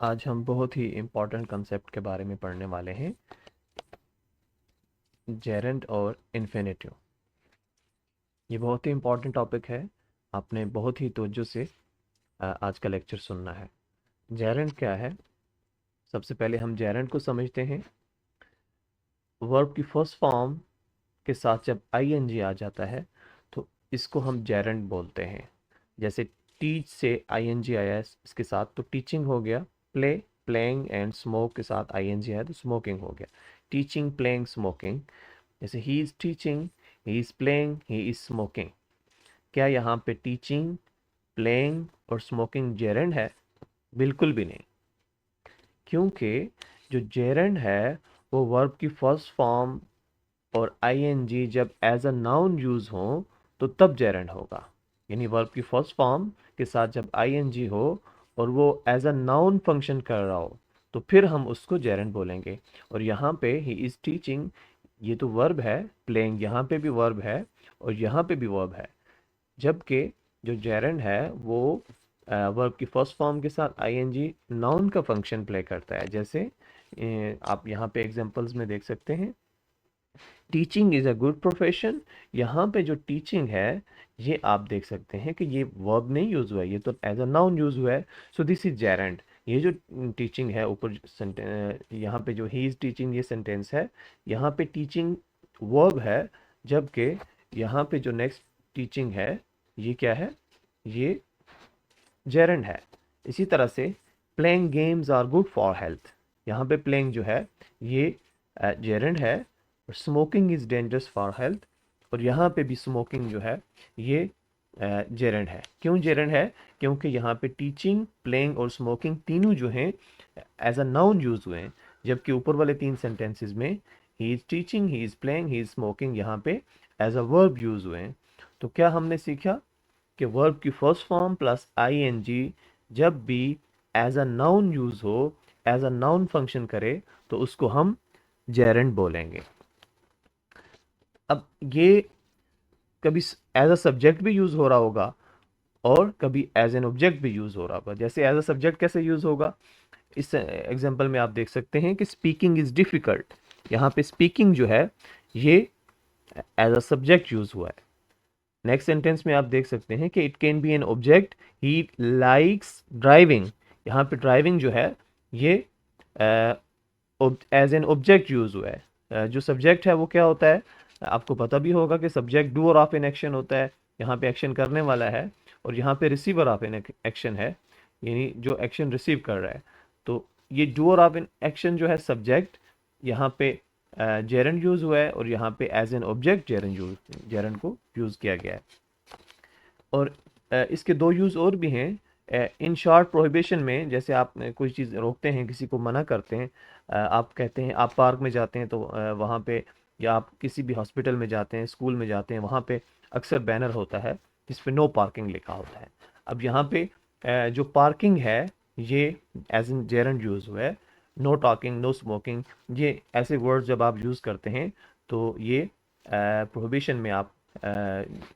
आज हम बहुत ही इम्पोर्टेंट कंसेप्ट के बारे में पढ़ने वाले हैं, जेरेंड और इन्फिनेटिव। ये बहुत ही इम्पोर्टेंट टॉपिक है। आपने बहुत ही तवज्जो से आज का लेक्चर सुनना है। जेरेंड क्या है? सबसे पहले हम जेरेंड को समझते हैं। वर्ब की फर्स्ट फॉर्म के साथ जब आईएनजी आ जाता है तो इसको हम जेरेंड बोलते हैं। जैसे टीच से आईएनजी आया है इसके साथ तो टीचिंग हो गया। प्ले, प्लेइंग एंड स्मोक के साथ आईएनजी आया तो स्मोकिंग हो गया। Teaching, playing, smoking. जैसे he is teaching, he is playing, he is smoking. क्या यहाँ पे टीचिंग, प्लेइंग और स्मोकिंग जेरेंड है? बिल्कुल भी नहीं, क्योंकि जो जेरेंड है वो वर्ब की फर्स्ट फॉर्म और आईएनजी जब एज अ नाउन यूज हो तो तब जेरेंड होगा। यानी वर्ब की फर्स्ट फॉर्म के साथ जब आईएनजी हो और वो एज अ नाउन फंक्शन कर रहा हो तो फिर हम उसको जेरेंड बोलेंगे। और यहाँ पे ही इज टीचिंग, ये तो वर्ब है। प्लेइंग यहाँ पे भी वर्ब है और यहाँ पे भी वर्ब है। जबकि जो जेरेंड है वो वर्ब की फर्स्ट फॉर्म के साथ आईएनजी नाउन का फंक्शन प्ले करता है। जैसे आप यहाँ पे एग्जांपल्स में देख सकते हैं, teaching is a good profession. यहाँ पे जो टीचिंग है ये आप देख सकते हैं कि ये वर्ब नहीं यूज़ हुआ है, ये तो एज अ नाउन यूज़ हुआ है। So this is gerund. ये जो टीचिंग है ऊपर यहाँ पे जो ही इज़ टीचिंग ये सेंटेंस है, यहाँ पे टीचिंग वर्ब है। जबकि यहाँ पे जो नेक्स्ट टीचिंग है ये क्या है? ये जेरेंड है। इसी तरह से playing games are good for health. यहाँ पे प्लेइंग जो है ये जेरेंड है। Smoking is dangerous for health. और यहाँ पे भी स्मोकिंग जो है ये जेरेंड है। क्यों जेरेंड है? क्योंकि यहाँ पे टीचिंग, प्लेइंग और स्मोकिंग तीनों जो हैं एज अ नाउन यूज हुए हैं। जबकि ऊपर वाले तीन सेंटेंसेस में he is teaching, he is playing, he is smoking यहाँ पे एज अ वर्ब यूज हुए हैं। तो क्या हमने सीखा कि वर्ब की फर्स्ट फॉर्म प्लस आईएनजी जब भी एज अ नाउन यूज हो, एज अ नाउन फंक्शन करे तो उसको हम जेरेंड बोलेंगे। अब ये कभी एज अ सब्जेक्ट भी यूज हो रहा होगा और कभी एज एन ऑब्जेक्ट भी यूज हो रहा होगा। जैसे एज अ सब्जेक्ट कैसे यूज होगा, इस एग्जांपल में आप देख सकते हैं कि स्पीकिंग इज डिफिकल्ट। यहाँ पे स्पीकिंग जो है ये एज अ सब्जेक्ट यूज हुआ है। नेक्स्ट सेंटेंस में आप देख सकते हैं कि it can be an object, he likes driving. यहाँ पे ड्राइविंग जो है ये एज एन ऑब्जेक्ट यूज हुआ है। जो सब्जेक्ट है वो क्या होता है? आपको पता भी होगा कि subject doer of an action होता है। यहाँ पे एक्शन करने वाला है और यहाँ पे रिसीवर ऑफ एन एक्शन है, यानी जो एक्शन रिसीव कर रहा है। तो ये डूअर ऑफ एन एक्शन जो है सब्जेक्ट, यहाँ पे जेरेंड यूज हुआ है और यहाँ पे एज एन ऑब्जेक्ट जेरेंड को यूज किया गया है। और इसके दो यूज़ और भी हैं। इन शॉर्ट प्रोहिबिशन में, जैसे आप कोई चीज़ रोकते हैं, किसी को मना करते हैं। आप कहते हैं, आप पार्क में जाते हैं तो वहाँ पे, या आप किसी भी हॉस्पिटल में जाते हैं, स्कूल में जाते हैं, वहाँ पे अक्सर बैनर होता है जिस पे नो पार्किंग लिखा होता है। अब यहाँ पे जो पार्किंग है ये एज इन जेरेंड यूज़ हुआ है। नो टॉकिंग, नो स्मोकिंग, ये ऐसे वर्ड्स जब आप यूज़ करते हैं तो ये प्रोहिबिशन में आप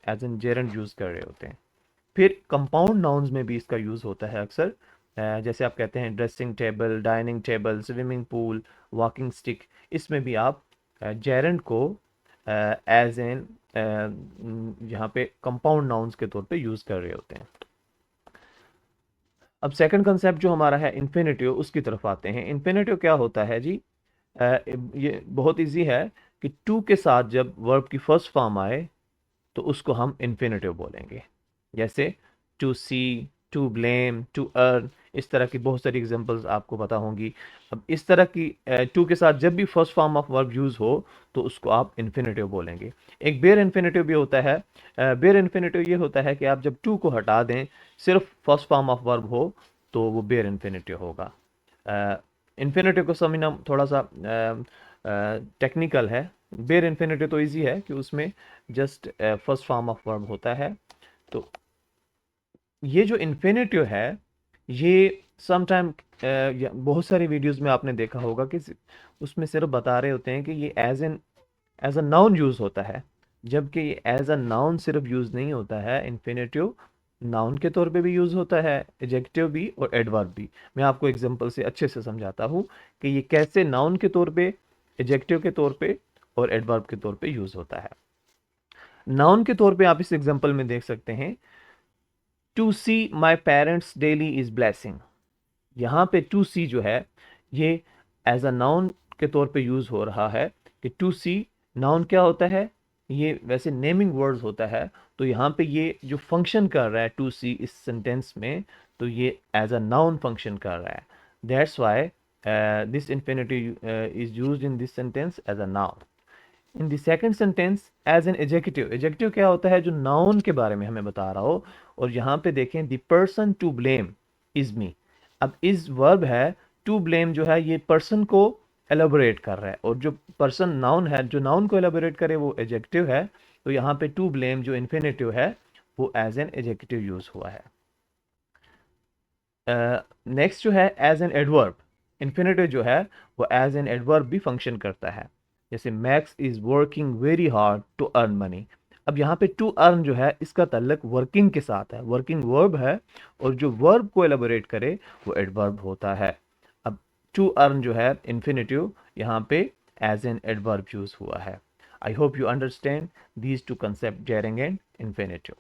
एज एन जेरेंड यूज़ कर रहे होते हैं। फिर कंपाउंड नाउन्स में भी इसका यूज़ होता है अक्सर। जैसे आप कहते हैं dressing table, dining table, swimming pool, walking stick, इसमें भी आप जेरेंड को एज एन यहाँ पे कंपाउंड नाउन्स के तौर पे यूज़ कर रहे होते हैं। अब सेकंड कंसेप्ट जो हमारा है इन्फिनेटिव, उसकी तरफ आते हैं। इन्फिनेटिव क्या होता है जी? ये बहुत इजी है कि टू के साथ जब वर्ब की फर्स्ट फॉर्म आए तो उसको हम इन्फिनेटिव बोलेंगे। जैसे to see, to blame, to earn, इस तरह की बहुत सारी एग्जांपल्स आपको पता होंगी। अब इस तरह की टू के साथ जब भी first form of verb use हो तो उसको आप इन्फिनेटिव बोलेंगे। एक बेयर इन्फिनेटिव भी होता है। बेयर इन्फिनेटिव ये होता है कि आप जब टू को हटा दें, सिर्फ फर्स्ट फॉर्म ऑफ वर्ब हो तो वो बेयर इन्फिनेटिव होगा। इन्फिनेटिव को समझना थोड़ा सा टेक्निकल है। बेयर इन्फिनेटिव तो इजी है कि उसमें just first form of verb होता है। तो ये जो इन्फिनेटिव है ये समटाइम बहुत सारी वीडियोस में आपने देखा होगा कि उसमें सिर्फ बता रहे होते हैं कि ये एज अ नाउन यूज होता है। जबकि ये एज अ नाउन सिर्फ यूज नहीं होता है इन्फिनेटिव, नाउन के तौर पे भी यूज़ होता है, एडजेक्टिव भी और एडवर्ब भी। मैं आपको एग्जांपल से अच्छे से समझाता हूँ कि ये कैसे नाउन के तौर पे, एडजेक्टिव के तौर पे और एडवर्ब के तौर पे यूज़ होता है। नाउन के तौर पे आप इस एग्जांपल में देख सकते हैं, to see my parents daily is blessing. यहाँ पे टू सी जो है ये एज अ नाउन के तौर पे यूज़ हो रहा है कि टू सी नाउन क्या होता है, ये वैसे नेमिंग वर्ड्स होता है, तो यहाँ पे ये जो फंक्शन कर रहा है टू सी इस सेंटेंस में, तो ये एज अ नाउन फंक्शन कर रहा है। That's why this infinitive is used in this sentence as a noun. In the second sentence as an adjective, adjective क्या होता है, जो नाउन के बारे में हमें बता रहा हो। और यहाँ पे देखें, the person to blame is me. अब इस वर्ब है, टू ब्लेम जो है ये पर्सन को एलोबरेट कर रहा है, और जो पर्सन नाउन है, जो नाउन को एलोबरेट करे वो एडजेक्टिव है। तो यहाँ पे टू ब्लेम जो इन्फिनेटिव है वो एज एन एडजेक्टिव यूज हुआ है। नेक्स्ट जो है एज एन एडवर्ब, इन्फिनेटिव जो है वो एज एन एडवर्ब भी फंक्शन करता है। जैसे Max is working very hard to earn money. अब यहाँ पे टू अर्न जो है इसका ताल्लुक वर्किंग के साथ है, वर्किंग वर्ब है, और जो वर्ब को एलाबोरेट करे वो एडवर्ब होता है। अब टू अर्न जो है इन्फिनेटिव यहाँ पे एज एन एडवर्ब यूज हुआ है। I hope you understand these two concept, jarring and infinitive.